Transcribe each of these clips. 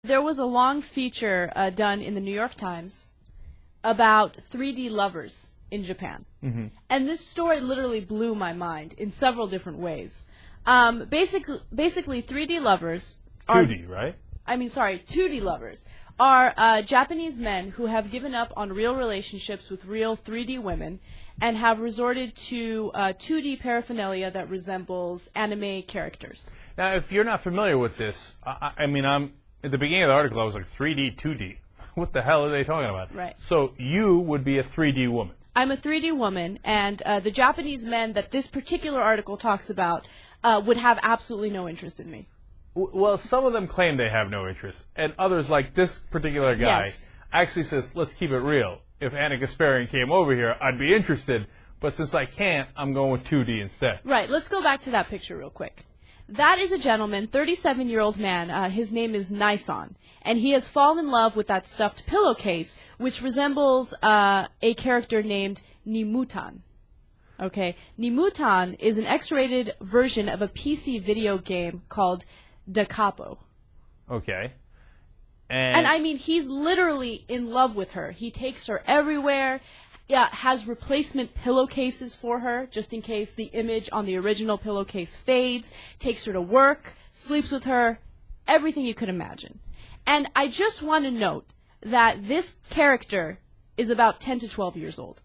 There was a long feature done in the New York Times about 3D lovers in Japan. Mm-hmm. And this story literally blew my mind in several different ways. Basically 3D lovers are... 2D, right? 2D lovers are Japanese men who have given up on real relationships with real 3D women and have resorted to 2D paraphernalia that resembles anime characters. Now, if you're not familiar with this, I'm at the beginning of the article, I was like, 3D, 2D. What the hell are they talking about? Right. So you would be a 3D woman. I'm a 3D woman, and the Japanese men that this particular article talks about would have absolutely no interest in me. Well, some of them claim they have no interest, and others, like this particular guy, Yes. actually says, let's keep it real. If Anna Gasparian came over here, I'd be interested, but since I can't, I'm going with 2D instead. Right, let's go back to that picture real quick. That is a gentleman, 37-year-old man. His name is Naison, and he has fallen in love with that stuffed pillowcase, which resembles a character named Nimutan. Okay, Nimutan is an X-rated version of a PC video game called Da Capo. Okay. And I mean, he's literally in love with her. He takes her everywhere. Yeah, has replacement pillowcases for her, just in case the image on the original pillowcase fades, takes her to work, sleeps with her, everything you could imagine. And I just want to note that this character is about 10 to 12 years old.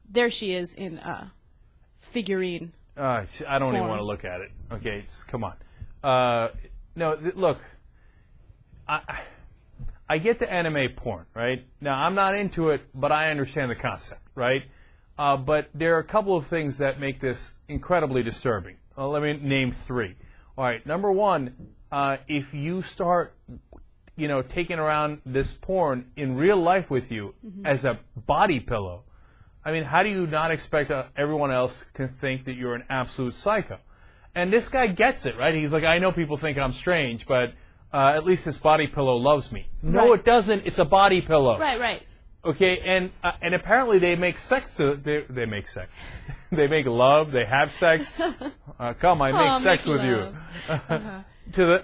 There she is in figurine I don't even form. want to look at it. Okay, come on. Look, I get the anime porn, right? Now, I'm not into it, but I understand the concept, right? But there are a couple of things that make this incredibly disturbing. Let me name three. All right, number one, if you start, taking around this porn in real life with you as a body pillow, I mean, how do you not expect everyone else can think that you're an absolute psycho? And this guy gets it, right? He's like, I know people think I'm strange, but at least this body pillow loves me. No, Right. it doesn't. It's a body pillow. Right. Okay, and apparently they make sex they make sex. They make love. They have sex. Come, I make sex with love. you.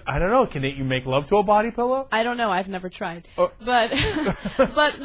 I don't know. Can you make love to a body pillow? I don't know. I've never tried. Oh. But but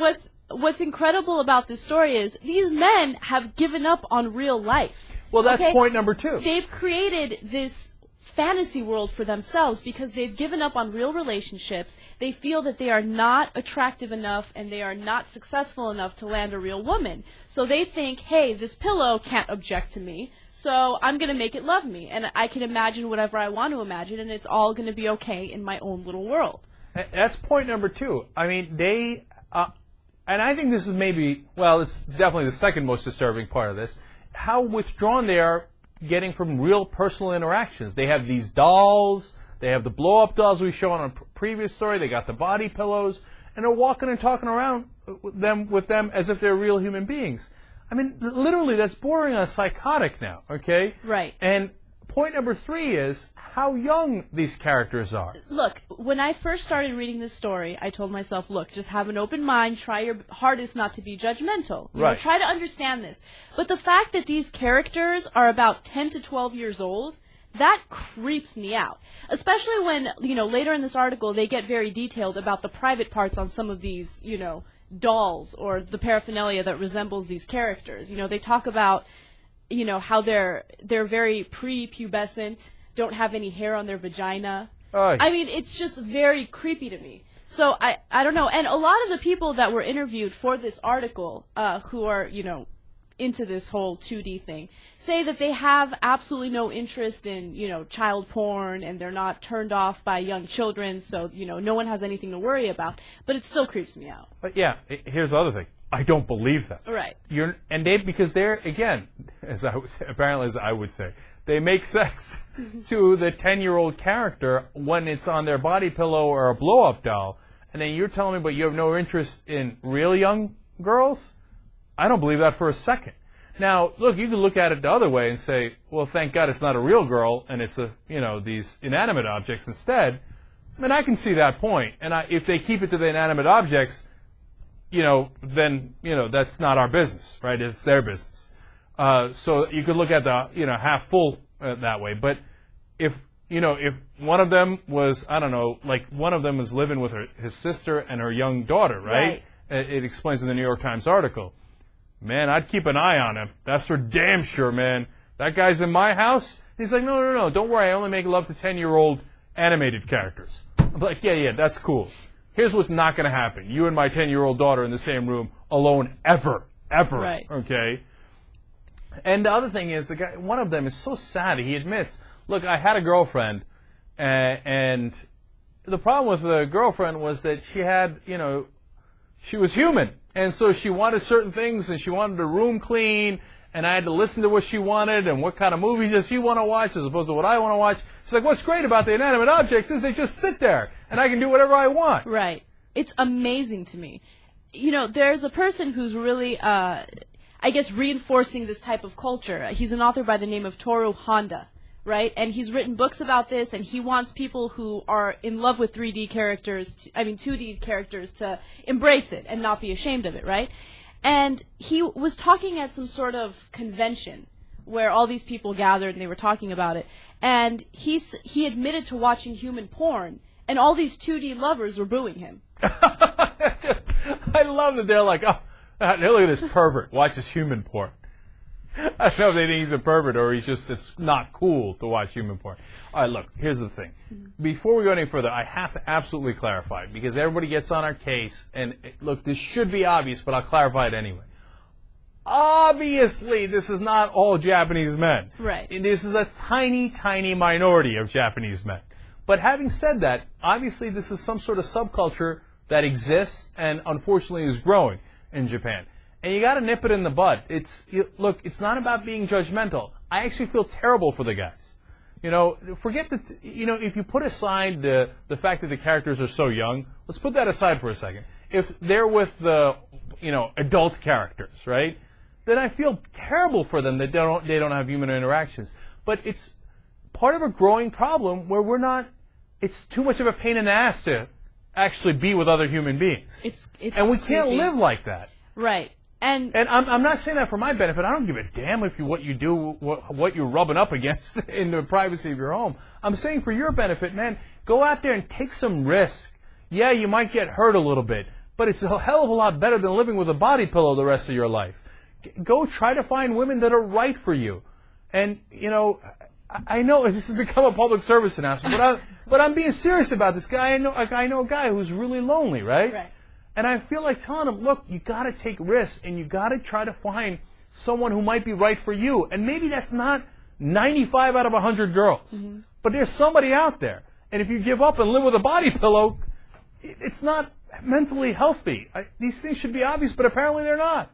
what's incredible about this story is these men have given up on real life. Well, that's Okay? point number two. They've created this fantasy world for themselves because they've given up on real relationships. They feel that they are not attractive enough and they are not successful enough to land a real woman. So they think, hey, this pillow can't object to me, so I'm going to make it love me. And I can imagine whatever I want to imagine, and it's all going to be okay in my own little world. That's point number two. I mean, they, and I think this is it's definitely the second most disturbing part of this, how withdrawn they are getting from real personal interactions. They have these dolls, they have the blow-up dolls we showed on a previous story, they got the body pillows, and they're walking and talking around with them as if they're real human beings. I mean, literally, that's bordering on psychotic now, okay? Right. And point number three is how young these characters are. Look, when I first started reading this story, I told myself, look, just have an open mind, try your hardest not to be judgmental. You know, Right. try to understand this. But the fact that these characters are about 10 to 12 years old, that creeps me out. Especially when, later in this article, they get very detailed about the private parts on some of these, dolls or the paraphernalia that resembles these characters. They talk about, how they're very prepubescent, don't have any hair on their vagina. Aye. I mean, it's just very creepy to me. So I don't know. And a lot of the people that were interviewed for this article, who are, into this whole 2D thing, say that they have absolutely no interest in, child porn, and they're not turned off by young children, so, no one has anything to worry about. But it still creeps me out. But yeah, here's the other thing. I don't believe that. Right. Because they're, again, as I would say, they make sex to the 10-year-old character when it's on their body pillow or a blow-up doll, and then you're telling me, but you have no interest in real young girls? I don't believe that for a second. Now, look, you can look at it the other way and say, well, thank God it's not a real girl and it's these inanimate objects instead. I mean, I can see that point. And if they keep it to the inanimate objects, then that's not our business, right? It's their business. So you could look at the half full that way. But if if one of them was, I don't know, like one of them was living with his sister and her young daughter, right? It explains in the New York Times article. Man, I'd keep an eye on him. That's for damn sure, man. That guy's in my house. He's like, no, don't worry. I only make love to 10-year-old animated characters. I'm like, yeah, that's cool. Here's what's not going to happen. You and my 10-year-old daughter in the same room alone ever. Right. Okay? And the other thing is, one of them is so sad. He admits, look, I had a girlfriend, and the problem with the girlfriend was that she had, she was human. And so she wanted certain things, and she wanted the room clean, and I had to listen to what she wanted and what kind of movies does she want to watch as opposed to what I want to watch. It's like, what's great about the inanimate objects is they just sit there, and I can do whatever I want. Right. It's amazing to me. There's a person who's really, I guess, reinforcing this type of culture. He's an author by the name of Toru Honda, right? And he's written books about this, and he wants people who are in love with 2D characters to embrace it and not be ashamed of it, right? And he was talking at some sort of convention where all these people gathered and they were talking about it. And he admitted to watching human porn, and all these 2D lovers were booing him. I love that they're like, oh, look at this pervert, watches human porn. I don't know if they think he's a pervert or it's not cool to watch human porn. All right, look, here's the thing. Before we go any further, I have to absolutely clarify, because everybody gets on our case, and look, this should be obvious, but I'll clarify it anyway. Obviously, this is not all Japanese men. Right. This is a tiny, tiny minority of Japanese men. But having said that, obviously this is some sort of subculture that exists and unfortunately is growing in Japan. And you got to nip it in the bud. Look, it's not about being judgmental. I actually feel terrible for the guys. Forget that, if you put aside the fact that the characters are so young, let's put that aside for a second. If they're with the, adult characters, right? Then I feel terrible for them that they don't have human interactions. But it's part of a growing problem where it's too much of a pain in the ass to actually be with other human beings. And we can't live like that. Right. And I'm not saying that for my benefit. I don't give a damn what you do, what you're rubbing up against in the privacy of your home. I'm saying for your benefit, man, go out there and take some risk. Yeah, you might get hurt a little bit, but it's a hell of a lot better than living with a body pillow the rest of your life. Go try to find women that are right for you. And, I know this has become a public service announcement, but I'm being serious about this guy. I know a guy who's really lonely, right? Right. And I feel like telling him, look, you got to take risks, and you got to try to find someone who might be right for you. And maybe that's not 95 out of 100 girls, but there's somebody out there. And if you give up and live with a body pillow, it's not mentally healthy. These things should be obvious, but apparently they're not.